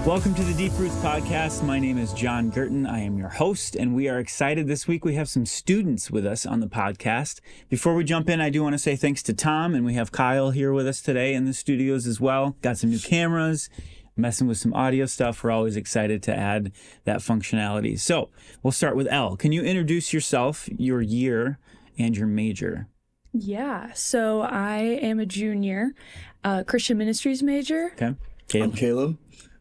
Welcome to the Deep Roots Podcast. My name is John Gurton. I am your host, and we are excited this week. We have some students with us on the podcast. Before we jump in, I do want to say thanks to Tom, and we have Kyle here with us today in the studios as well. Got some new cameras, messing with some audio stuff. We're always excited to add that functionality. So we'll start with Elle. Can you introduce yourself, your year, and your major? Yeah, so I am a junior, Christian Ministries major. Okay. I'm Caleb,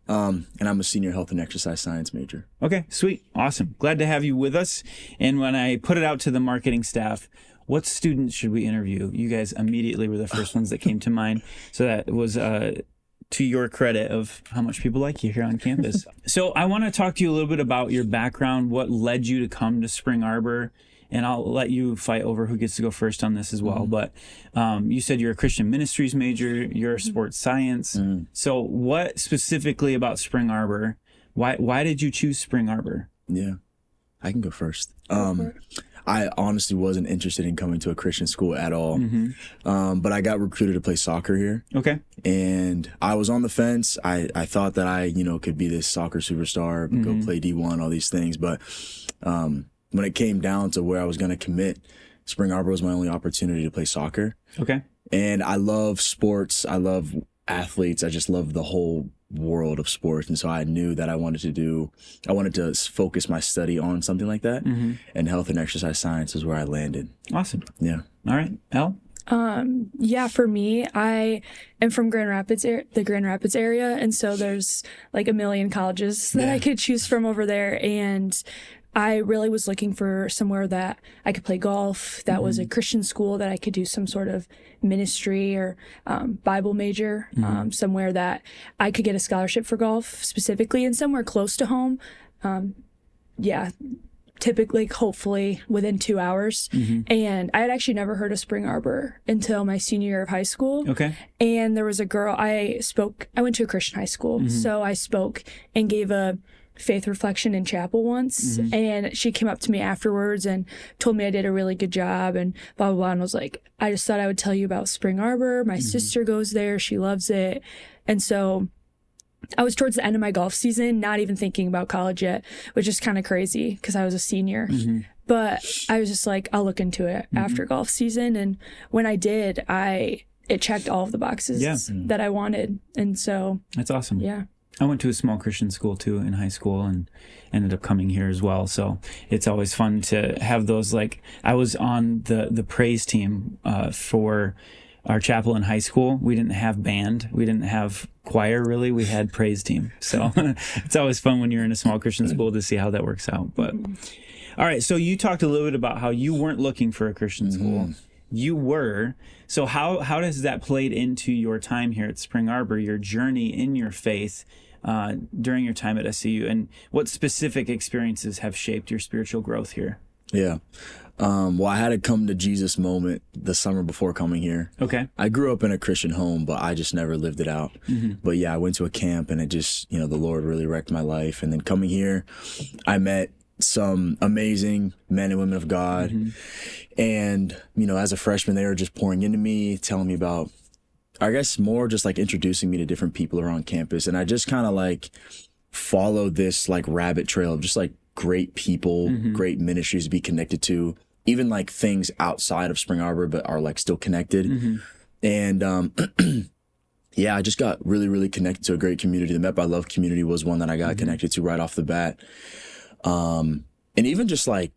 and I'm a senior health and exercise science major. Okay, sweet. Awesome. Glad to have you with us. And when I put it out to the marketing staff, what students should we interview? You guys immediately were the first ones that came to mind. So that was to your credit of how much people like you here on campus. So I want to talk to you a little bit about your background, what led you to come to Spring Arbor. And I'll let you fight over who gets to go first on this as well. But you said you're a Christian Ministries major, you're a sports science. So what specifically about Spring Arbor? Why did you choose Spring Arbor? Yeah, I can go first. I honestly wasn't interested in coming to a Christian school at all. But I got recruited to play soccer here. Okay. And I was on the fence. I thought that I, could be this soccer superstar, go play D1, all these things. But when it came down to where I was going to commit, Spring Arbor was my only opportunity to play soccer. Okay. And I love sports. I love athletes. I just love the whole world of sports. And so I knew that I wanted to focus my study on something like that. And health and exercise science is where I landed. Awesome. Yeah. All right. Elle? Yeah, for me, I am from the Grand Rapids area. And so there's like a million colleges that I could choose from over there. And I really was looking for somewhere that I could play golf, that was a Christian school, that I could do some sort of ministry or Bible major, somewhere that I could get a scholarship for golf specifically, and somewhere close to home. Typically, hopefully within 2 hours. And I had actually never heard of Spring Arbor until my senior year of high school. Okay. And there was a girl, I went to a Christian high school, so I spoke and gave a faith reflection in chapel once, and she came up to me afterwards and told me I did a really good job and blah blah blah, and was like, I just thought I would tell you about Spring Arbor. My sister goes there, she loves it. And so I was towards the end of my golf season, not even thinking about college yet, which is kind of crazy because I was a senior. But I was just like, I'll look into it after golf season. And when I did, it checked all of the boxes that I wanted. And so that's awesome. Yeah. I went to a small Christian school too in high school and ended up coming here as well. So it's always fun to have those, like, I was on the praise team for our chapel in high school. We didn't have band. We didn't have choir really. We had praise team. So it's always fun when you're in a small Christian school to see how that works out. But all right. So you talked a little bit about how you weren't looking for a Christian school. You were. So how has that played into your time here at Spring Arbor, your journey in your faith during your time at SCU, and what specific experiences have shaped your spiritual growth here? Yeah. Well, I had a come to Jesus moment the summer before coming here. Okay. I grew up in a Christian home, but I just never lived it out. But yeah, I went to a camp and it just, the Lord really wrecked my life. And then coming here, I met some amazing men and women of God. And, as a freshman, they were just pouring into me, telling me about, I guess, more just like introducing me to different people around campus. And I just kind of like followed this like rabbit trail of just like great people, great ministries to be connected to, even like things outside of Spring Arbor, but are like still connected. And, yeah, I just got really, really connected to a great community. The Met by Love community was one that I got connected to right off the bat. And even just like,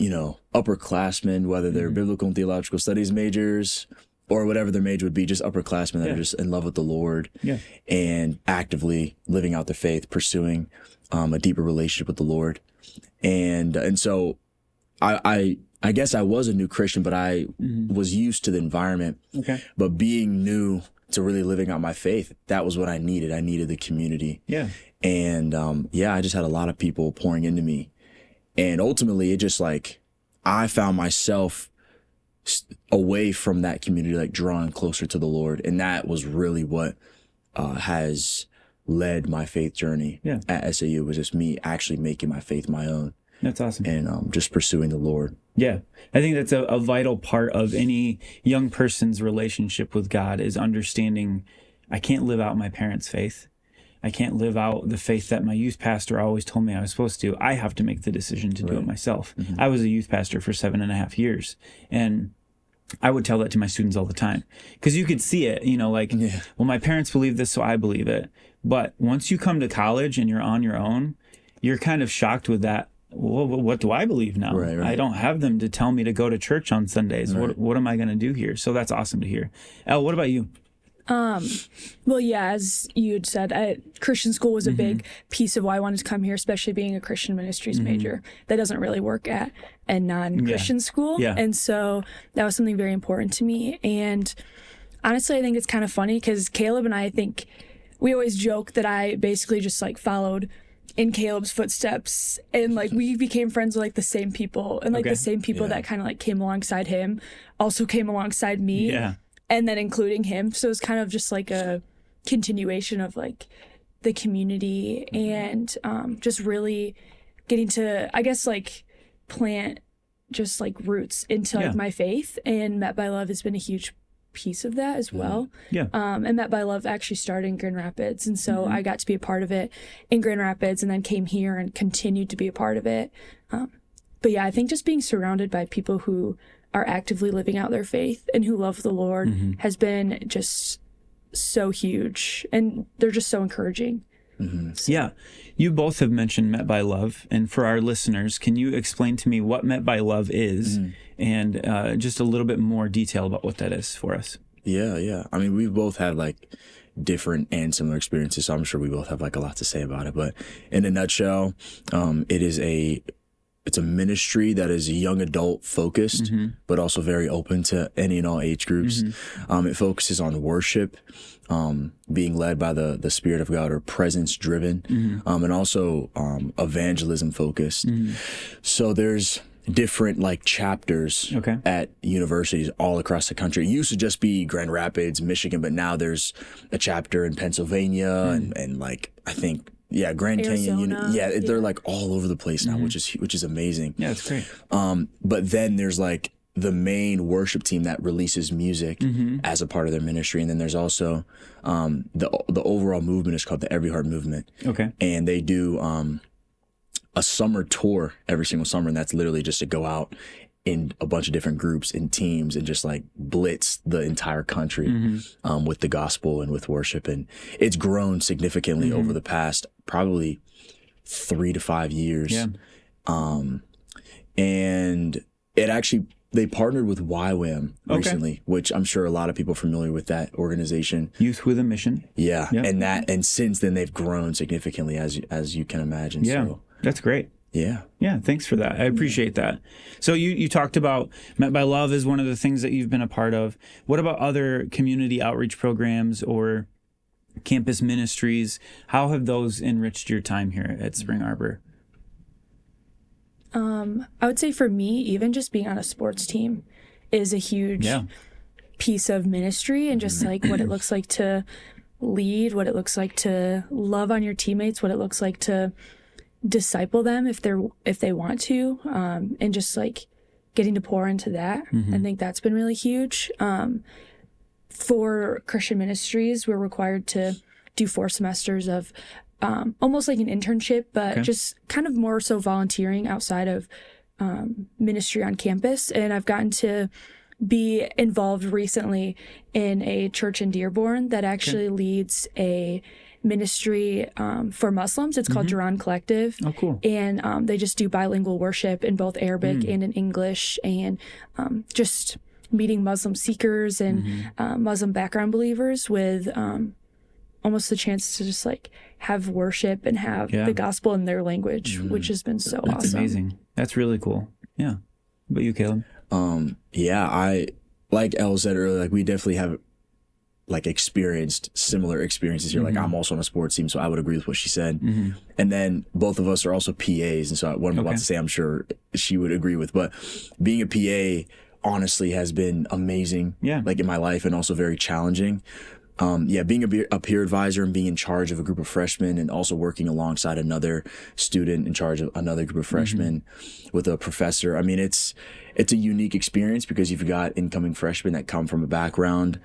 upperclassmen, whether they're biblical and theological studies majors or whatever their major would be, just upperclassmen that are just in love with the Lord and actively living out their faith, pursuing a deeper relationship with the Lord. And so I guess I was a new Christian, but I was used to the environment. Okay. But being new to really living out my faith, that was what I needed. I needed the community. Yeah. And I just had a lot of people pouring into me. And ultimately, it just like, I found myself away from that community, like drawing closer to the Lord. And that was really what has led my faith journey at SAU, was just me actually making my faith my own. That's awesome. And just pursuing the Lord. Yeah. I think that's a vital part of any young person's relationship with God, is understanding I can't live out my parents' faith. I can't live out the faith that my youth pastor always told me I was supposed to. I have to make the decision to do it myself. I was a youth pastor for 7.5 years, and I would tell that to my students all the time, because you could see it, well, my parents believe this, so I believe it. But once you come to college and you're on your own, you're kind of shocked with that. Well, what do I believe now? Right. I don't have them to tell me to go to church on Sundays. Right. What am I going to do here? So that's awesome to hear. Elle, what about you? Well, yeah, as you had said, Christian school was a big piece of why I wanted to come here, especially being a Christian ministries major. That doesn't really work at a non-Christian school. Yeah. And so that was something very important to me. And honestly, I think it's kind of funny because Caleb and I think we always joke that I basically just like followed in Caleb's footsteps, and like we became friends with like the same people, and like the same people that kind of like came alongside him also came alongside me. Yeah. And then including him. So it's kind of just like a continuation of like the community and just really getting to, I guess, like plant just like roots into like my faith. And Met by Love has been a huge piece of that as well. Yeah. And Met by Love actually started in Grand Rapids. And so I got to be a part of it in Grand Rapids and then came here and continued to be a part of it. But yeah, I think just being surrounded by people who are actively living out their faith and who love the Lord has been just so huge, and they're just so encouraging. So. Yeah. You both have mentioned Met by Love, and for our listeners, can you explain to me what Met by Love is and just a little bit more detail about what that is for us? Yeah. I mean, we've both had like different and similar experiences, so I'm sure we both have like a lot to say about it. But in a nutshell, it's a ministry that is young adult focused, but also very open to any and all age groups. It focuses on worship, being led by the Spirit of God, or presence driven, and also evangelism focused. So there's different like chapters at universities all across the country. It used to just be Grand Rapids, Michigan, but now there's a chapter in Pennsylvania and like, I think, Grand Canyon. They're like all over the place now, which is amazing. Yeah, it's great. But then there's like the main worship team that releases music as a part of their ministry, and then there's also the overall movement is called the Every Heart Movement. Okay, and they do a summer tour every single summer, and that's literally just to go out in a bunch of different groups and teams and just like blitz the entire country with the gospel and with worship. And it's grown significantly over the past probably 3 to 5 years. Yeah. And it actually, they partnered with YWAM recently, which I'm sure a lot of people are familiar with that organization. Youth with a Mission. Yeah. And since then they've grown significantly, as you can imagine. Yeah. So, that's great. Yeah. Yeah. Thanks for that. I appreciate that. So you talked about Met by Love is one of the things that you've been a part of. What about other community outreach programs or campus ministries? How have those enriched your time here at Spring Arbor? I would say for me, even just being on a sports team is a huge piece of ministry, and just like what it looks like to lead, what it looks like to love on your teammates, what it looks like to disciple them if they want to, and just like getting to pour into that. I think that's been really huge. For Christian ministries, we're required to do 4 semesters of almost like an internship, but just kind of more so volunteering outside of ministry on campus. And I've gotten to be involved recently in a church in Dearborn that actually leads a ministry for Muslims. It's called Duran Collective. Oh, cool. And they just do bilingual worship in both Arabic and in English, and just meeting Muslim seekers and Muslim background believers with almost the chance to just like have worship and have the gospel in their language, which has been so awesome. That's amazing. That's really cool. Yeah. What about you, Caleb? I, like Elle said earlier, like we definitely have like experienced similar experiences here. Like I'm also on a sports team, so I would agree with what she said. And then both of us are also PAs, and so what I'm about to say, I'm sure she would agree with. But being a PA honestly has been amazing, like in my life, and also very challenging. Being a peer advisor and being in charge of a group of freshmen, and also working alongside another student in charge of another group of freshmen with a professor. I mean, it's a unique experience because you've got incoming freshmen that come from a background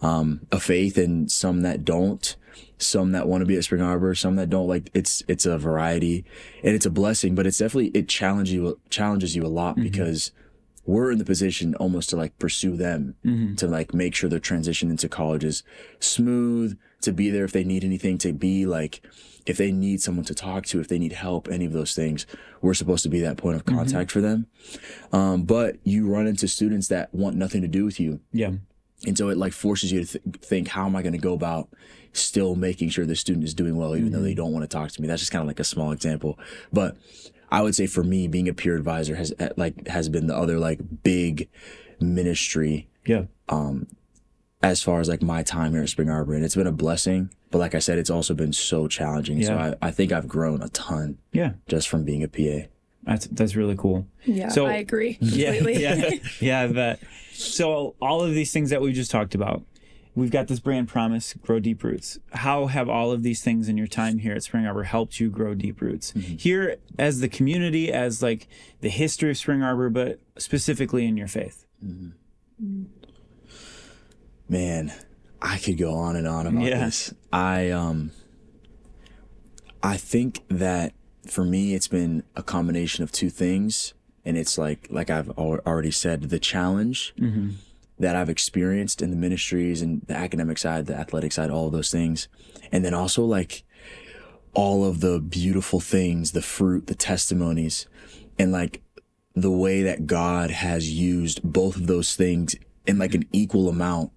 of faith and some that don't. some that want to be at Spring Arbor, some that don't. Like it's a variety, and it's a blessing, but it's definitely, it challenges you a lot because we're in the position almost to like pursue them, to like make sure their transition into college is smooth, to be there if they need anything, to be like, if they need someone to talk to, if they need help, any of those things, we're supposed to be that point of contact for them. But you run into students that want nothing to do with you. Yeah. And so it like forces you to think, how am I going to go about still making sure the student is doing well, even though they don't want to talk to me? That's just kind of like a small example. But I would say for me, being a peer advisor has been the other like big ministry. Yeah. As far as like my time here at Spring Arbor, and it's been a blessing, but like I said, it's also been so challenging. Yeah. So I think I've grown a ton. Yeah. Just from being a PA. That's really cool. Yeah, so, I agree completely. Yeah, I bet. So all of these things that we just talked about, we've got this brand promise, grow deep roots. How have all of these things in your time here at Spring Arbor helped you grow deep roots? Here as the community, as like the history of Spring Arbor, but specifically in your faith? Man, I could go on and on about this. I think that for me, it's been a combination of two things. And it's like I've already said, the challenge that I've experienced in the ministries and the academic side, the athletic side, all of those things. And then also like all of the beautiful things, the fruit, the testimonies, and like the way that God has used both of those things in like an equal amount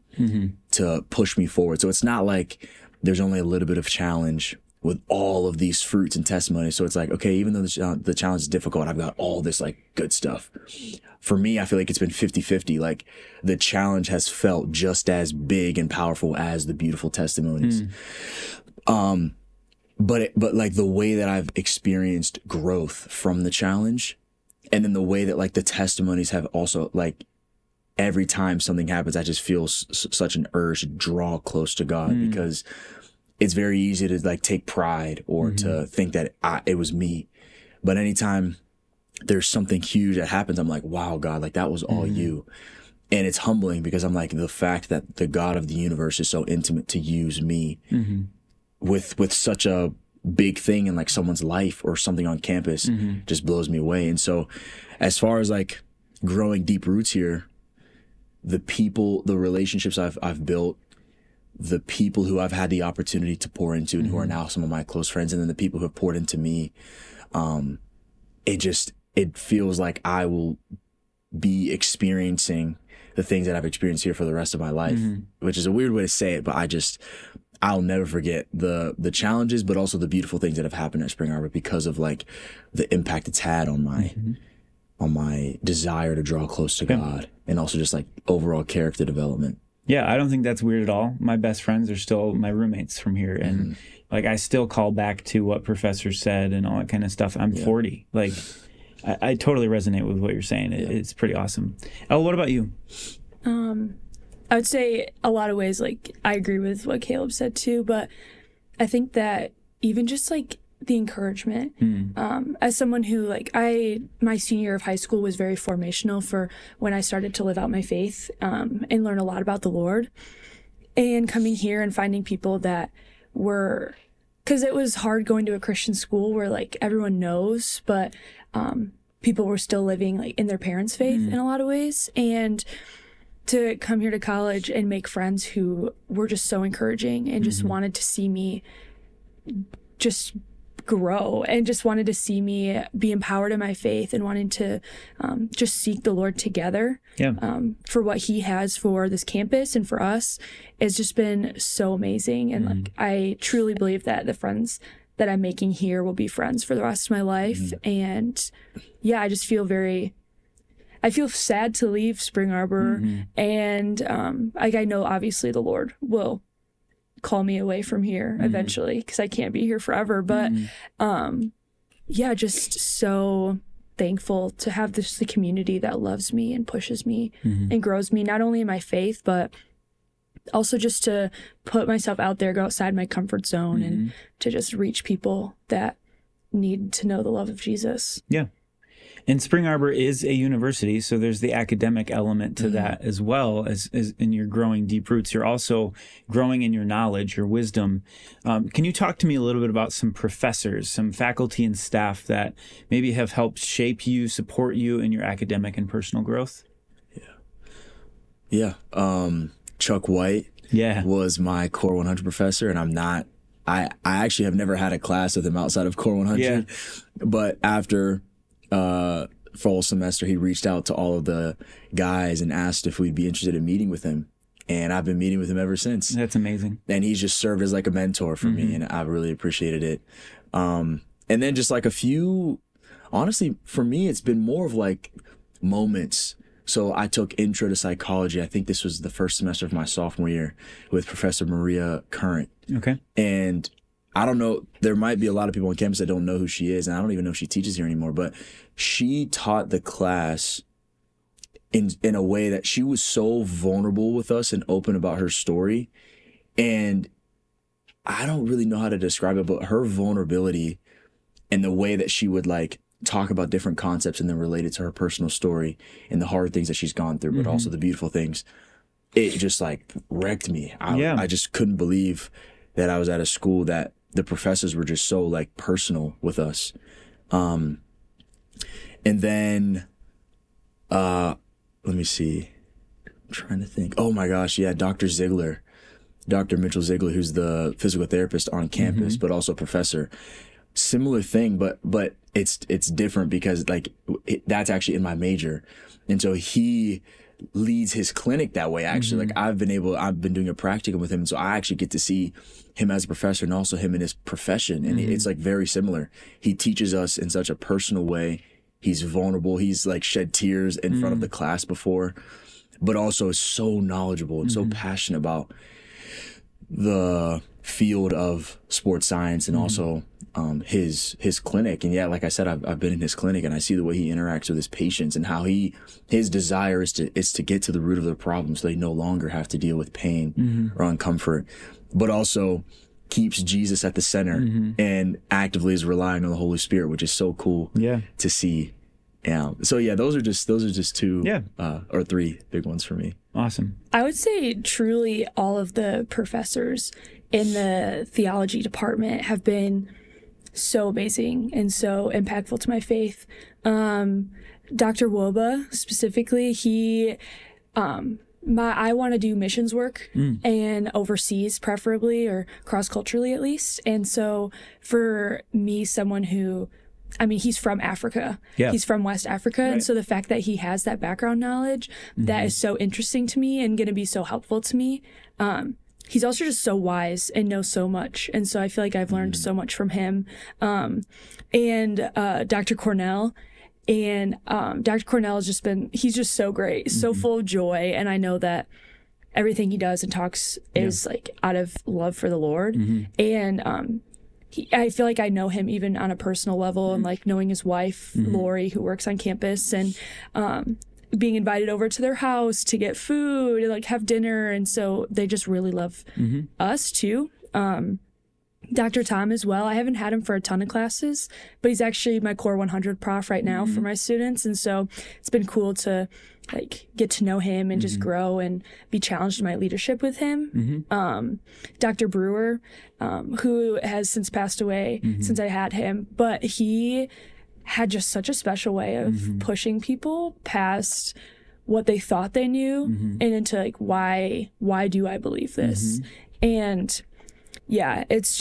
to push me forward. So it's not like there's only a little bit of challenge with all of these fruits and testimonies. So it's like, okay, even though the challenge is difficult, I've got all this like good stuff. For me, I feel like it's been 50-50. Like the challenge has felt just as big and powerful as the beautiful testimonies. But like the way that I've experienced growth from the challenge, and then the way that like the testimonies have also like, every time something happens, I just feel such an urge to draw close to God, because it's very easy to like take pride or to think that it was me. But anytime there's something huge that happens, I'm like, wow, God, like that was all you. And it's humbling because I'm like, the fact that the God of the universe is so intimate to use me with such a big thing in like someone's life or something on campus just blows me away. And so as far as like growing deep roots here, the people, the relationships I've built, the people who I've had the opportunity to pour into and who are now some of my close friends, and then the people who have poured into me, it feels like I will be experiencing the things that I've experienced here for the rest of my life, which is a weird way to say it, but I'll never forget the challenges, but also the beautiful things that have happened at Spring Arbor because of like the impact it's had on my desire to draw close to God, and also just like overall character development. Yeah, I don't think that's weird at all. My best friends are still my roommates from here. And like, I still call back to what professors said and all that kind of stuff. I'm 40. Like, I totally resonate with what you're saying. It's pretty awesome. Elle, what about you? I would say a lot of ways, like, I agree with what Caleb said too, but I think that even just like the encouragement, as someone who like my senior year of high school was very formational for when I started to live out my faith and learn a lot about the Lord, and coming here and finding people that were, because it was hard going to a Christian school where like everyone knows, but people were still living like in their parents' faith in a lot of ways, and to come here to college and make friends who were just so encouraging and just wanted to see me just grow and just wanted to see me be empowered in my faith and wanting to just seek the Lord together for what he has for this campus and for us. It's just been so amazing. And like, I truly believe that the friends that I'm making here will be friends for the rest of my life. And yeah, I just feel I feel sad to leave Spring Arbor. And like, I know obviously the Lord will call me away from here eventually, because I can't be here forever. But yeah, just so thankful to have the community that loves me and pushes me and grows me, not only in my faith, but also just to put myself out there, go outside my comfort zone and to just reach people that need to know the love of Jesus. Yeah. And Spring Arbor is a university, so there's the academic element to that as well as in your growing deep roots. You're also growing in your knowledge, your wisdom. Can you talk to me a little bit about some professors, some faculty and staff that maybe have helped shape you, support you in your academic and personal growth? Yeah. Chuck White was my Core 100 professor, and I actually have never had a class with him outside of Core 100. Yeah. But after fall semester, he reached out to all of the guys and asked if we'd be interested in meeting with him. And I've been meeting with him ever since. That's amazing. And he's just served as like a mentor for me, and I've really appreciated it. And then just like a few, honestly, for me, it's been more of like moments. So I took Intro to Psychology. I think this was the first semester of my sophomore year with Professor Maria Current. Okay. And I don't know, there might be a lot of people on campus that don't know who she is, and I don't even know if she teaches here anymore, but she taught the class in a way that she was so vulnerable with us and open about her story. And I don't really know how to describe it, but her vulnerability and the way that she would like talk about different concepts and then relate it to her personal story and the hard things that she's gone through, but also the beautiful things, it just like wrecked me. I just couldn't believe that I was at a school that the professors were just so like personal with us. And then, let me see, I'm trying to think. Oh my gosh. Yeah. Dr. Mitchell Ziegler, who's the physical therapist on campus, but also a professor. Similar thing, but it's different because like that's actually in my major. And so he leads his clinic that way. Actually, like I've been doing a practicum with him. So I actually get to see him as a professor and also him in his profession. And it's like very similar. He teaches us in such a personal way. He's vulnerable. He's like shed tears in front of the class before, but also is so knowledgeable and so passionate about the field of sports science and also his clinic. And yeah, like I said, I've been in his clinic and I see the way he interacts with his patients and how his desire is to get to the root of their problem so they no longer have to deal with pain or uncomfort, but also keeps Jesus at the center and actively is relying on the Holy Spirit, which is so cool to see. Yeah. So yeah, those are just two or three big ones for me. Awesome. I would say truly all of the professors in the theology department have been so amazing and so impactful to my faith. Dr. Woba specifically, I want to do missions work and overseas preferably or cross-culturally at least. And so for me, someone who, he's from Africa. Yeah. He's from West Africa. Right. And so the fact that he has that background knowledge, that is so interesting to me and going to be so helpful to me. He's also just so wise and knows so much. And so I feel like I've learned so much from him. And Dr. Cornell. And Dr. Cornell has he's just so great, so full of joy. And I know that everything he does and talks is like out of love for the Lord. And I feel like I know him even on a personal level and like knowing his wife, Lori, who works on campus, and being invited over to their house to get food and like have dinner. And so they just really love us too. Dr. Tom as well. I haven't had him for a ton of classes, but he's actually my Core 100 prof right now for my students. And so it's been cool to like get to know him and just grow and be challenged in my leadership with him. Dr. Brewer, who has since passed away since I had him, but he had just such a special way of pushing people past what they thought they knew and into like, why do I believe this? And yeah, he's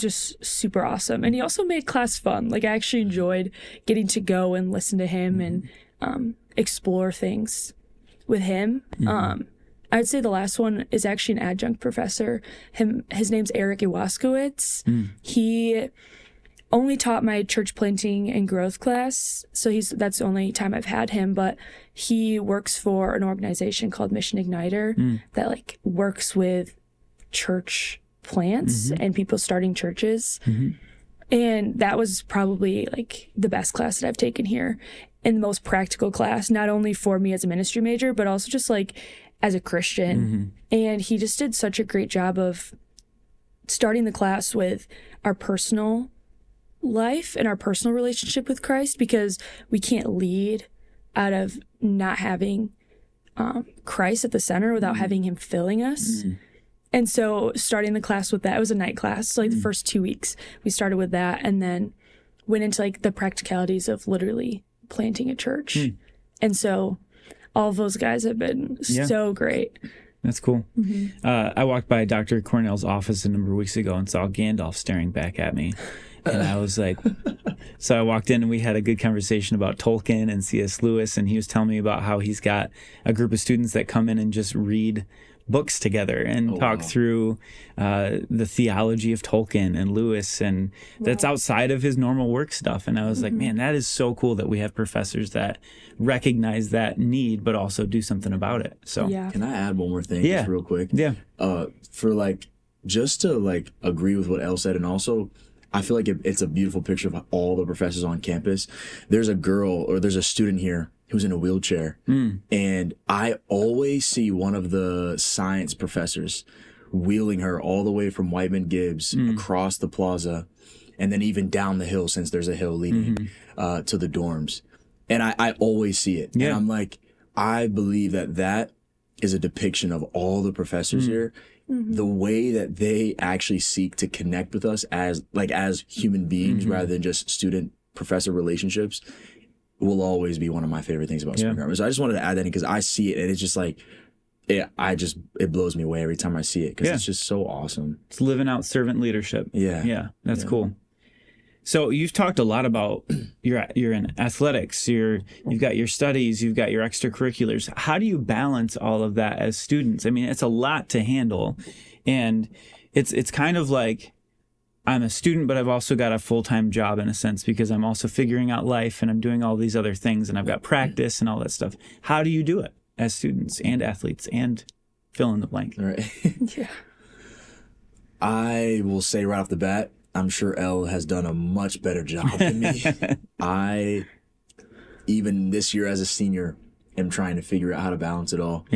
just super awesome. And he also made class fun. Like I actually enjoyed getting to go and listen to him and explore things with him. I'd say the last one is actually an adjunct professor. His name's Eric Iwaskowitz. He only taught my church planting and growth class. So that's the only time I've had him, but he works for an organization called Mission Igniter that like works with church plants and people starting churches. And that was probably like the best class that I've taken here and the most practical class, not only for me as a ministry major, but also just like as a Christian. And he just did such a great job of starting the class with our personal life and our personal relationship with Christ, because we can't lead out of not having Christ at the center without having him filling us. And so starting the class with that, it was a night class. So like the first 2 weeks we started with that, and then went into like the practicalities of literally planting a church. And so all of those guys have been so great. That's cool. I walked by Dr. Cornell's office a number of weeks ago and saw Gandalf staring back at me. And I was like, so I walked in and we had a good conversation about Tolkien and C.S. Lewis. And he was telling me about how he's got a group of students that come in and just read books together and talk through the theology of Tolkien and Lewis, and that's outside of his normal work stuff. And I was like, man, that is so cool that we have professors that recognize that need but also do something about it. So Can I add one more thing just real quick? For like, just to like agree with what Elle said, and also I feel like it's a beautiful picture of all the professors on campus. There's a student here who's in a wheelchair. And I always see one of the science professors wheeling her all the way from Whiteman Gibbs across the plaza, and then even down the hill, since there's a hill leading to the dorms. And I always see it. And I'm like, I believe that is a depiction of all the professors here. The way that they actually seek to connect with us as human beings rather than just student-professor relationships will always be one of my favorite things about Spring Arbor. So I just wanted to add that in because I see it, and it's just like, it blows me away every time I see it because it's just so awesome. It's living out servant leadership. Yeah, that's cool. So you've talked a lot about you're in athletics, you've got your studies, you've got your extracurriculars. How do you balance all of that as students? I mean, it's a lot to handle, and it's kind of like, I'm a student, but I've also got a full-time job in a sense, because I'm also figuring out life and I'm doing all these other things, and I've got practice and all that stuff. How do you do it as students and athletes and fill in the blank? All right. I will say right off the bat, I'm sure Elle has done a much better job than me. I, even this year as a senior, am trying to figure out how to balance it all.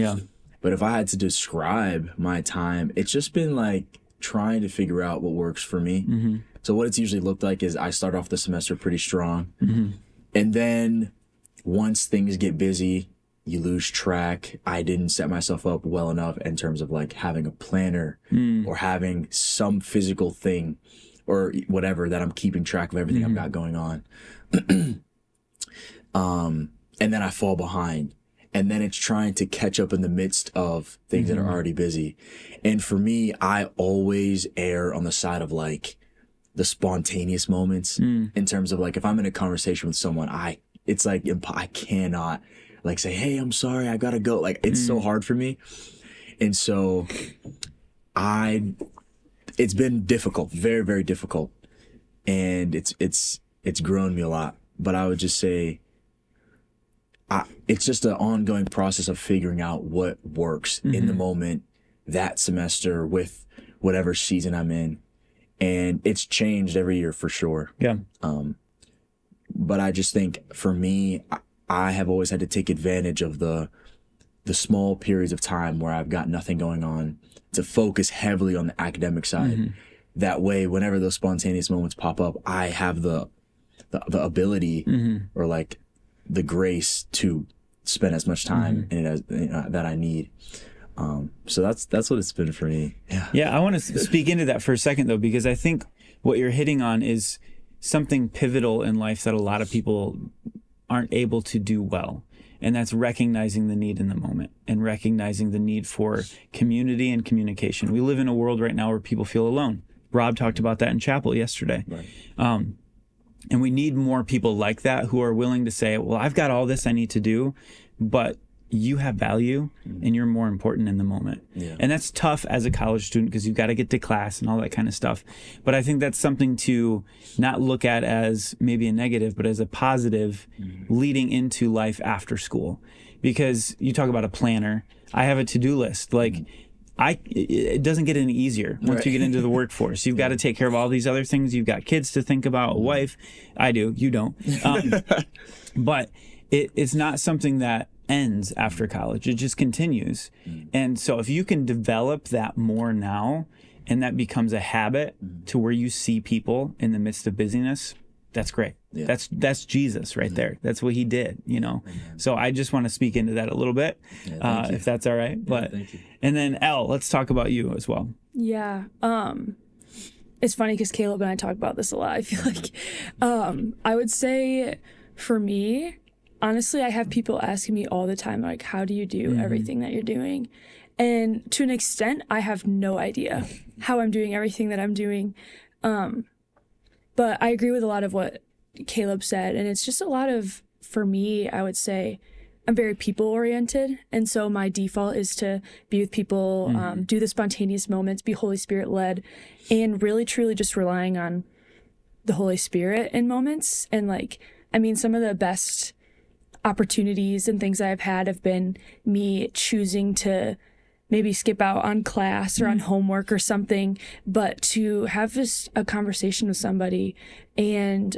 But if I had to describe my time, it's just been like trying to figure out what works for me. So what it's usually looked like is I start off the semester pretty strong. And then once things get busy, you lose track. I didn't set myself up well enough in terms of like having a planner or having some physical thing or whatever that I'm keeping track of everything I've got going on. And then I fall behind. And then it's trying to catch up in the midst of things that are already busy. And for me, I always err on the side of like the spontaneous moments in terms of like, if I'm in a conversation with someone, it's like, I cannot like say, hey, I'm sorry, I gotta go. Like, it's so hard for me. And so it's been difficult, very, very difficult. And it's grown me a lot, but I would just say, it's just an ongoing process of figuring out what works in the moment, that semester, with whatever season I'm in. And it's changed every year for sure. But I just think for me, I have always had to take advantage of the small periods of time where I've got nothing going on to focus heavily on the academic side. That way, whenever those spontaneous moments pop up, I have the ability or like the grace to spend as much time in it as that I need. So that's what it's been for me. I want to speak into that for a second though, because I think what you're hitting on is something pivotal in life that a lot of people aren't able to do well. And that's recognizing the need in the moment and recognizing the need for community and communication. We live in a world right now where people feel alone. Rob talked about that in chapel yesterday. And we need more people like that who are willing to say, well, I've got all this I need to do, but you have value and you're more important in the moment. And that's tough as a college student because you've got to get to class and all that kind of stuff. But I think that's something to not look at as maybe a negative, but as a positive leading into life after school. Because you talk about a planner. I have a to-do list. Like, it doesn't get any easier once you get into the workforce. You've got to take care of all these other things. You've got kids to think about, a wife. I do. You don't. But it's not something that ends after college. It just continues. And so if you can develop that more now, and that becomes a habit to where you see people in the midst of busyness, that's great. Yeah. That's Jesus right there. That's what he did, you know. Amen. So I just want to speak into that a little bit, if that's all right. But thank you. and then Elle, let's talk about you as well. Yeah. It's funny because Caleb and I talk about this a lot. I feel like I would say for me, honestly, I have people asking me all the time, like, how do you do everything that you're doing? And to an extent, I have no idea how I'm doing everything that I'm doing. But I agree with a lot of what Caleb said. And it's just a lot of, for me, I would say, I'm very people oriented. And so my default is to be with people, do the spontaneous moments, be Holy Spirit led, and really truly just relying on the Holy Spirit in moments. And like, I mean, some of the best opportunities and things I've had have been me choosing to maybe skip out on class or on homework or something, but to have just a conversation with somebody and,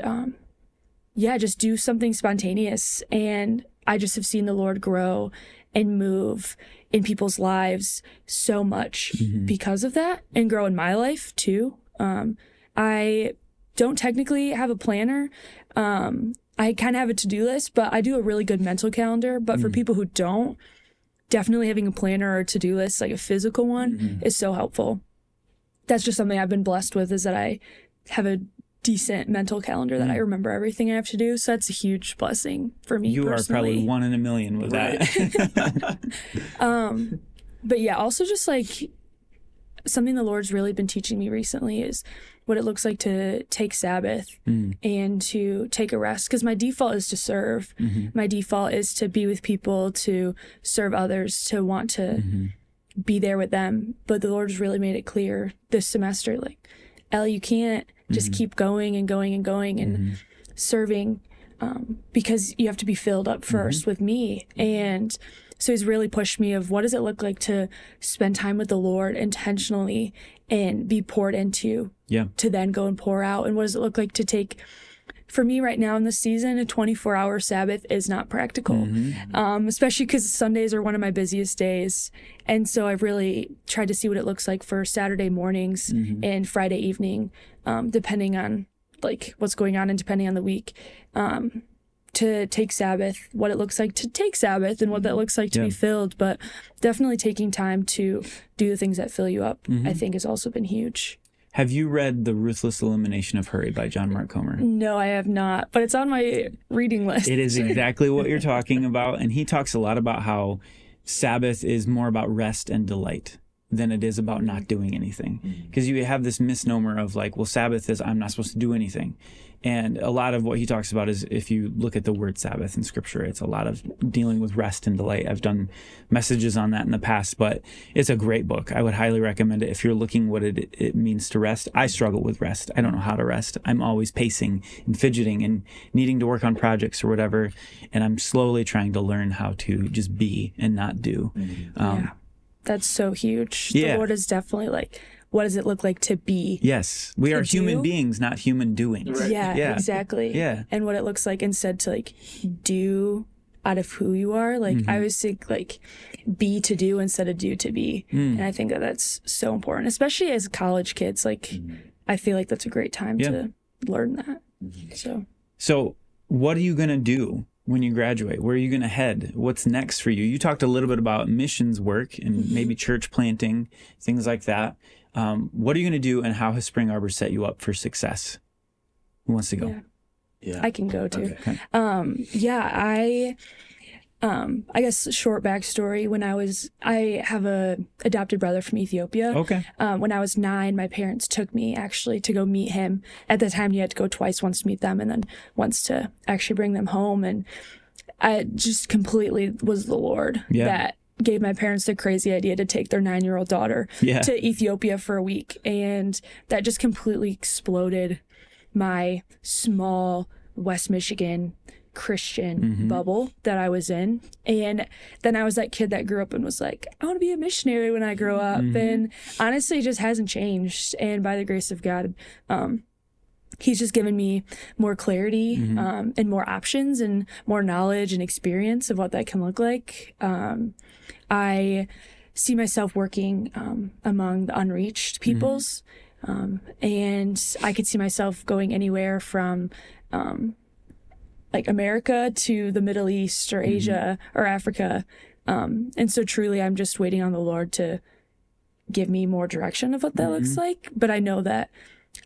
just do something spontaneous. And I just have seen the Lord grow and move in people's lives so much because of that, and grow in my life too. I don't technically have a planner. I kind of have a to-do list, but I do a really good mental calendar. But for people who don't, definitely having a planner or a to-do list, like a physical one, is so helpful. That's just something I've been blessed with, is that I have a decent mental calendar that I remember everything I have to do. So that's a huge blessing for me. You personally. are probably 1 in a million with that. But yeah, also just like something the Lord's really been teaching me recently is what it looks like to take Sabbath and to take a rest. Because my default is to serve. My default is to be with people, to serve others, to want to be there with them. But the Lord's really made it clear this semester, like, Elle, you can't just keep going and going and going and serving, because you have to be filled up first with me. And so he's really pushed me of what does it look like to spend time with the Lord intentionally and be poured into, to then go and pour out. And what does it look like to take, for me right now in this season, a 24-hour Sabbath is not practical, especially because Sundays are one of my busiest days. And so I've really tried to see what it looks like for Saturday mornings and Friday evening, depending on like what's going on and depending on the week, to take Sabbath, what it looks like to take Sabbath and what that looks like to be filled. But definitely taking time to do the things that fill you up, I think has also been huge. Have you read The Ruthless Elimination of Hurry by John Mark Comer? No, I have not, but it's on my reading list. It is exactly what you're talking about. And he talks a lot about how Sabbath is more about rest and delight than it is about not doing anything. Because you have this misnomer of like, well, Sabbath is I'm not supposed to do anything. And a lot of what he talks about is, if you look at the word Sabbath in Scripture, it's a lot of dealing with rest and delight. I've done messages on that in the past, but it's a great book. I would highly recommend it if you're looking what it means to rest. I struggle with rest. I don't know how to rest. I'm always pacing and fidgeting and needing to work on projects or whatever. And I'm slowly trying to learn how to just be and not do. That's so huge. The Lord is definitely like, what does it look like to be? Yes. We are human beings, not human doings. Right. Yeah, exactly. Yeah. And what it looks like instead to like do out of who you are. Like I always think like be to do instead of do to be. And I think that that's so important, especially as college kids. Like I feel like that's a great time to learn that. So what are you going to do when you graduate? Where are you going to head? What's next for you? You talked a little bit about missions work and maybe church planting, things like that. What are you going to do, and how has Spring Arbor set you up for success? Who wants to go? Yeah. I can go too. Okay. I guess short backstory, I have a adopted brother from Ethiopia. Okay. When I was 9, my parents took me actually to go meet him. At the time you had to go twice, once to meet them and then once to actually bring them home. And I just completely was the Lord that gave my parents the crazy idea to take their 9-year-old daughter to Ethiopia for a week. And that just completely exploded my small West Michigan Christian bubble that I was in. And then I was that kid that grew up and was like, I want to be a missionary when I grow up. And honestly, it just hasn't changed. And by the grace of God, he's just given me more clarity and more options and more knowledge and experience of what that can look like. I see myself working among the unreached peoples. And I could see myself going anywhere from like America to the Middle East or Asia or Africa. And so truly, I'm just waiting on the Lord to give me more direction of what that looks like. But I know that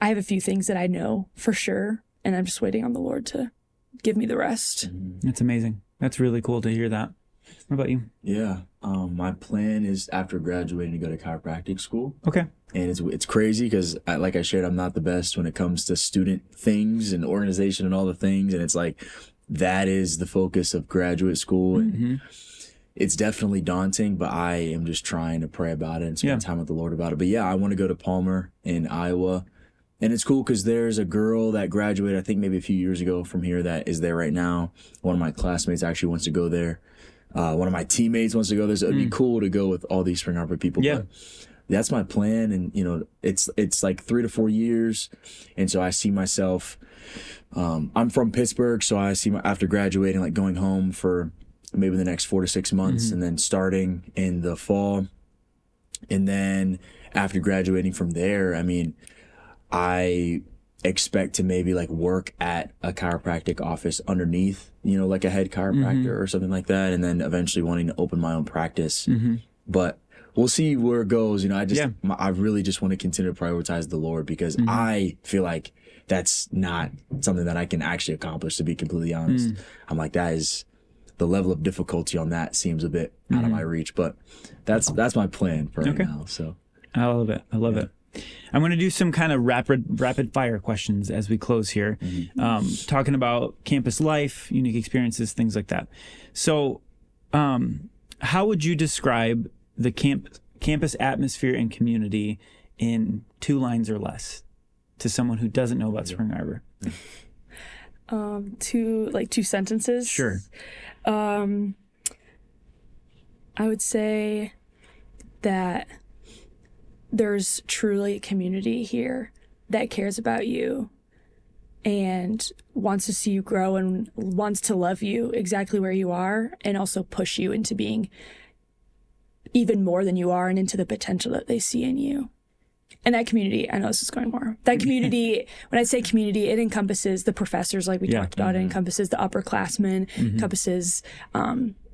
I have a few things that I know for sure, and I'm just waiting on the Lord to give me the rest. That's amazing. That's really cool to hear that. What about you? Yeah. My plan is after graduating to go to chiropractic school. Okay. And it's crazy because, like I shared, I'm not the best when it comes to student things and organization and all the things. And it's like, that is the focus of graduate school. And it's definitely daunting, but I am just trying to pray about it and spend time with the Lord about it. But yeah, I want to go to Palmer in Iowa. And it's cool because there's a girl that graduated, I think maybe a few years ago from here, that is there right now. One of my classmates actually wants to go there. One of my teammates wants to go there. So it'd be cool to go with all these Spring Arbor people. Yeah. But that's my plan. And, you know, it's like 3 to 4 years. And so I see myself, I'm from Pittsburgh. So I see after graduating, like going home for maybe the next 4 to 6 months and then starting in the fall. And then after graduating from there, I mean, I expect to maybe like work at a chiropractic office underneath, you know, like a head chiropractor or something like that. And then eventually wanting to open my own practice. But we'll see where it goes. You know, I really just want to continue to prioritize the Lord because I feel like that's not something that I can actually accomplish, to be completely honest. I'm like, that is the level of difficulty on that seems a bit out of my reach, but that's my plan for right now. So I love it. I love it. I'm going to do some kind of rapid fire questions as we close here, talking about campus life, unique experiences, things like that. So, how would you describe the campus atmosphere and community in 2 lines or less to someone who doesn't know about Spring Arbor? 2 sentences. Sure. I would say that there's truly a community here that cares about you and wants to see you grow and wants to love you exactly where you are and also push you into being even more than you are and into the potential that they see in you. And that community, I know this is going more. That community, when I say community, it encompasses the professors like we talked about. It encompasses the upperclassmen, encompasses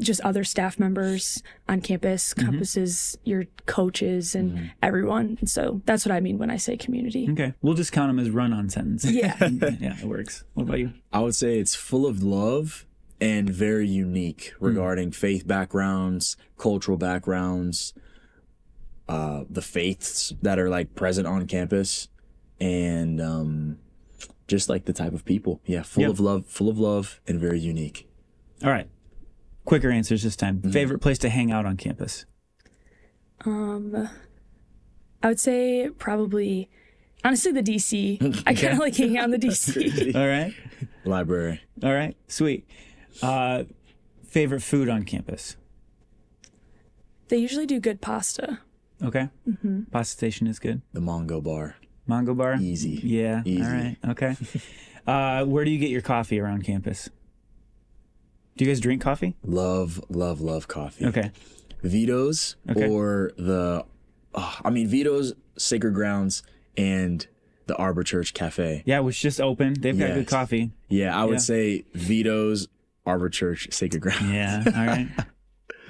just other staff members on campus, encompasses your coaches and everyone. And so that's what I mean when I say community. Okay. We'll just count them as run-on sentences. Yeah. Yeah, it works. What about you? I would say it's full of love and very unique regarding faith backgrounds, cultural backgrounds, the faiths that are like present on campus, and just like the type of people. Yeah, full of love and very unique. All right. Quicker answers this time. Favorite place to hang out on campus? I would say probably, honestly, the DC. I kind of like hanging out in the DC. All right. Library. All right. Sweet. Favorite food on campus? They usually do good pasta. Okay. Pasta station is good. The Mongo Bar. Mongo Bar? Easy. Yeah. Easy. All right. Okay. Where do you get your coffee around campus? Do you guys drink coffee? Love coffee. Okay. Vito's or Vito's, Sacred Grounds, and the Arbor Church Cafe. Yeah, which just opened. They've got good coffee. Yeah, I would say Vito's, Arbor Church, Sacred Grounds. Yeah. All right.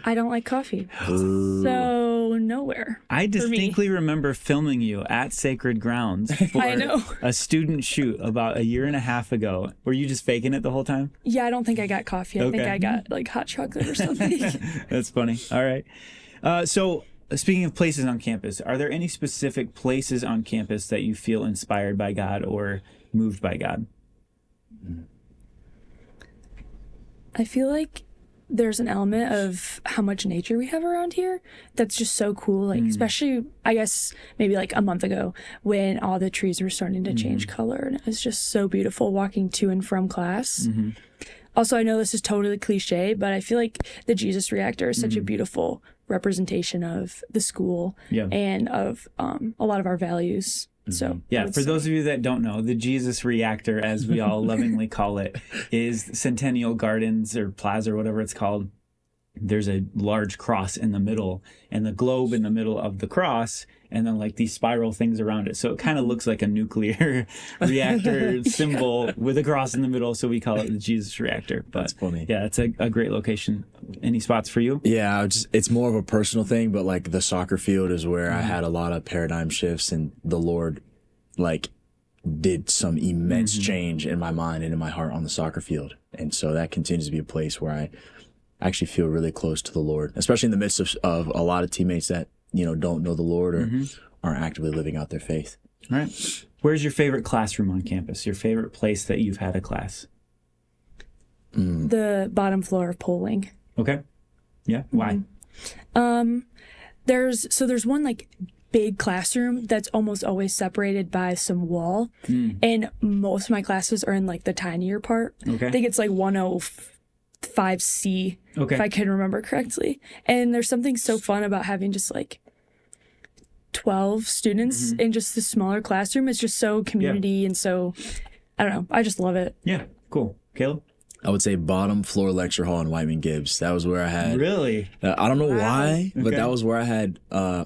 I don't like coffee. So nowhere. I distinctly remember filming you at Sacred Grounds for I know. a student shoot about 1.5 years ago. Were you just faking it the whole time? Yeah, I don't think I got coffee. I think I got like hot chocolate or something. That's funny. All right. So speaking of places on campus, are there any specific places on campus that you feel inspired by God or moved by God? I feel like there's an element of how much nature we have around here that's just so cool. Like, especially, I guess, maybe like a month ago when all the trees were starting to change color. And it was just so beautiful walking to and from class. Also, I know this is totally cliche, but I feel like the Jesus Reactor is such a beautiful representation of the school and of a lot of our values. So yeah, for those of you that don't know, the Jesus Reactor, as we all lovingly call it, is Centennial Gardens or Plaza or whatever it's called there's a large cross in the middle and the globe in the middle of the cross, and then like these spiral things around it. So it kind of looks like a nuclear reactor symbol with a cross in the middle. So we call it the Jesus reactor. But That's funny. Yeah, it's a great location. Any spots for you? Yeah, it's more of a personal thing, but like the soccer field is where I had a lot of paradigm shifts, and the Lord like did some immense change in my mind and in my heart on the soccer field. And so that continues to be a place where I actually feel really close to the Lord, especially in the midst of a lot of teammates that, don't know the Lord or aren't actively living out their faith. All right. Where's your favorite classroom on campus? Your favorite place that you've had a class? The bottom floor of polling. Okay. Yeah. Why? There's one like big classroom that's almost always separated by some wall, and most of my classes are in like the tinier part. Okay. I think it's like 105C, if I can remember correctly. And there's something so fun about having just like 12 students in just the smaller classroom. It's just so community and so, I don't know, I just love it. Yeah. Cool. Caleb? I would say bottom floor lecture hall in Whiteman Gibbs. That was where I had. Really? I don't know why, but Okay. that was where I had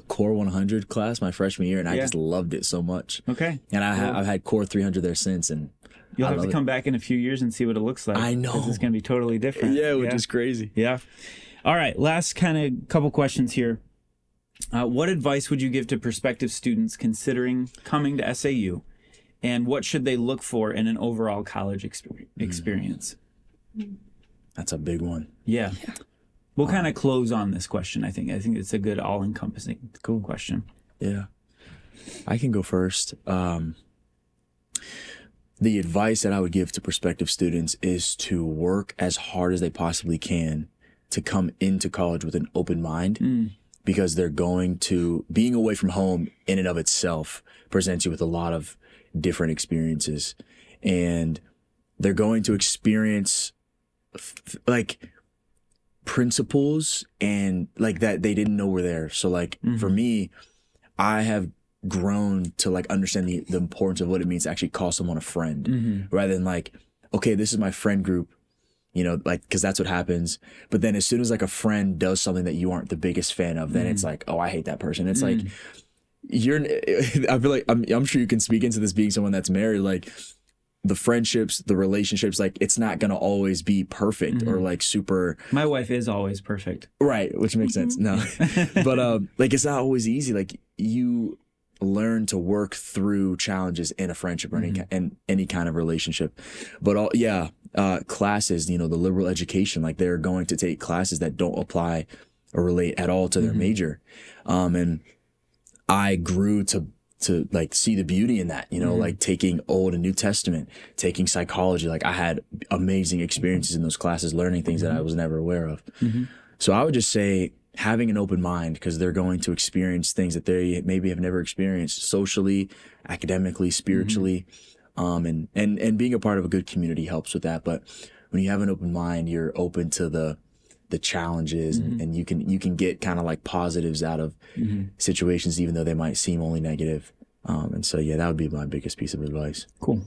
Core 100 class my freshman year, and I just loved it so much. Okay. And I've had Core 300 there since, and You'll I have to love come back in a few years and see what it looks like. I know. 'Cause it's going to be totally different. which is crazy. Yeah. All right. Last kind of couple questions here. What advice would you give to prospective students considering coming to SAU, and what should they look for in an overall college experience? That's a big one. Yeah. We'll kind of close on this question, I think. I think it's a good all-encompassing question. Yeah. I can go first. The advice that I would give to prospective students is to work as hard as they possibly can to come into college with an open mind, because being away from home in and of itself presents you with a lot of different experiences, and they're going to experience like principles and like that they didn't know were there. So like for me, I have grown to like understand the importance of what it means to actually call someone a friend, rather than like, okay, this is my friend group, like, because that's what happens. But then as soon as like a friend does something that you aren't the biggest fan of, then it's like, oh, I hate that person. It's like I feel like I'm sure you can speak into this being someone that's married, like the friendships, the relationships, like it's not going to always be perfect or like super. My wife is always perfect. Right. Which makes sense. No, but like it's not always easy. Like you learn to work through challenges in a friendship or any kind of relationship. But classes, the liberal education, like they're going to take classes that don't apply or relate at all to their major. And I grew to like see the beauty in that, like taking Old and New Testament, taking psychology. Like I had amazing experiences in those classes, learning things that I was never aware of. So I would just say having an open mind, because they're going to experience things that they maybe have never experienced socially, academically, spiritually. And being a part of a good community helps with that. But when you have an open mind, you're open to the challenges, and you can get kind of like positives out of situations, even though they might seem only negative. And so, that would be my biggest piece of advice. Cool.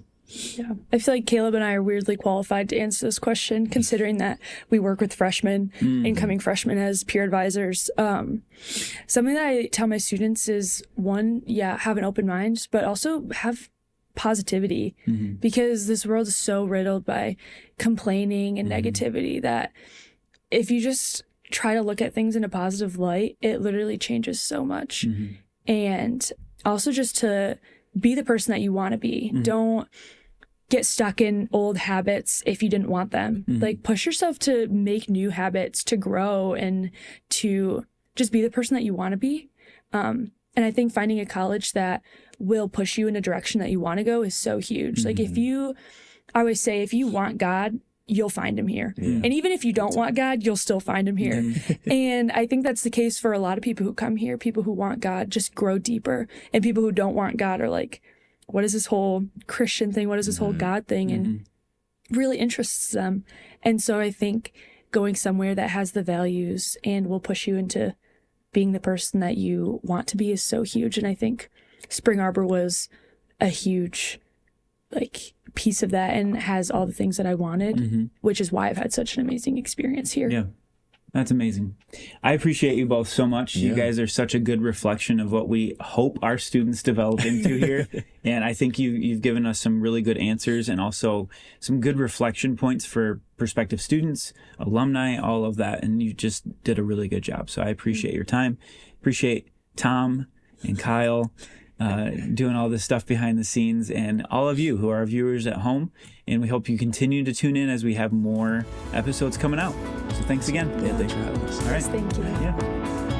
Yeah. I feel like Caleb and I are weirdly qualified to answer this question, considering that we work with freshmen, incoming freshmen as peer advisors. Something that I tell my students is, one, have an open mind, but also have positivity, because this world is so riddled by complaining and negativity that if you just try to look at things in a positive light, it literally changes so much. And also just to be the person that you want to be. Don't get stuck in old habits if you didn't want them. Like push yourself to make new habits, to grow, and to just be the person that you want to be. And I think finding a college that will push you in a direction that you want to go is so huge. Like I always say, if you want God, you'll find him here. And even if you don't want God, you'll still find him here. And I think that's the case for a lot of people who come here. People who want God just grow deeper, and people who don't want God are like, what is this whole Christian thing? What is this whole God thing? And really interests them. And so I think going somewhere that has the values and will push you into being the person that you want to be is so huge. And I think Spring Arbor was a huge piece of that, and has all the things that I wanted, which is why I've had such an amazing experience here. Yeah. That's amazing. I appreciate you both so much. You guys are such a good reflection of what we hope our students develop into here. And I think you've given us some really good answers and also some good reflection points for prospective students, alumni, all of that. And you just did a really good job. So I appreciate your time. Appreciate Tom and Kyle doing all this stuff behind the scenes, and all of you who are our viewers at home. And we hope you continue to tune in as we have more episodes coming out. So thanks again. Yeah, thanks for having us. All right. Thank you. Yeah.